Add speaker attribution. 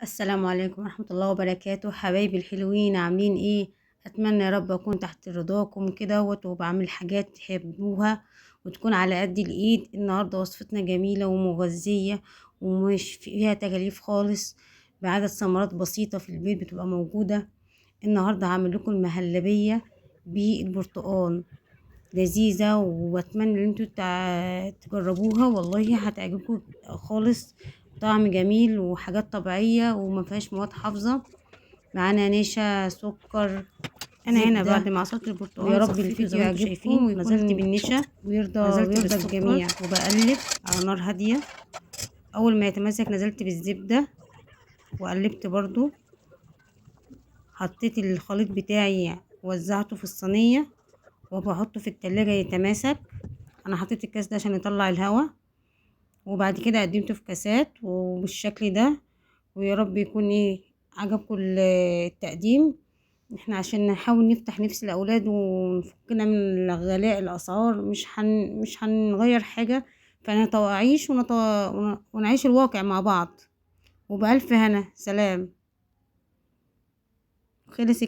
Speaker 1: السلام عليكم ورحمة الله وبركاته، حبايبي الحلوين عاملين ايه؟ اتمنى يا رب اكون تحت رضاكم كده وبعمل حاجات تحبوها وتكون على قد الايد. النهارده وصفتنا جميلة ومغذية ومش فيها تكاليف خالص، بعدد ثمرات بسيطة في البيت بتبقى موجودة. النهارده هعمل لكم المهلبية بالبرتقال، لذيذة واتمنى ان انتوا تجربوها، والله هتعجبكم خالص. طعم جميل وحاجات طبيعية وما فيهاش مواد حافظة. معانا نشا، سكر،
Speaker 2: انا هنا
Speaker 1: زبدة.
Speaker 2: بعد ما عصرت
Speaker 1: ويا
Speaker 2: البرتقال
Speaker 1: رب
Speaker 2: صفيته زي
Speaker 1: الفيديو
Speaker 2: ما انتم
Speaker 1: يعجبكم
Speaker 2: شايفين، نزلت
Speaker 1: ويكون
Speaker 2: بالنشا ونزلت
Speaker 1: ويرضى
Speaker 2: بالسكر
Speaker 1: الجميع. وبقلب على نار هادية. اول ما يتماسك نزلت بالزبدة وقلبت برضو. حطيت الخليط بتاعي وزعته في الصينية وبحطه في التلاجة يتماسك. انا حطيت الكاس ده عشان يطلع الهواء، وبعد كده قدمته في كاسات وبالشكل ده. ويا رب يكون عجبكم التقديم. احنا عشان نحاول نفتح نفس الاولاد ونفكنا من غلاء الاسعار، مش هنغير حاجة، فنعيش ونعيش الواقع مع بعض. وبألف هنا، سلام. خلص.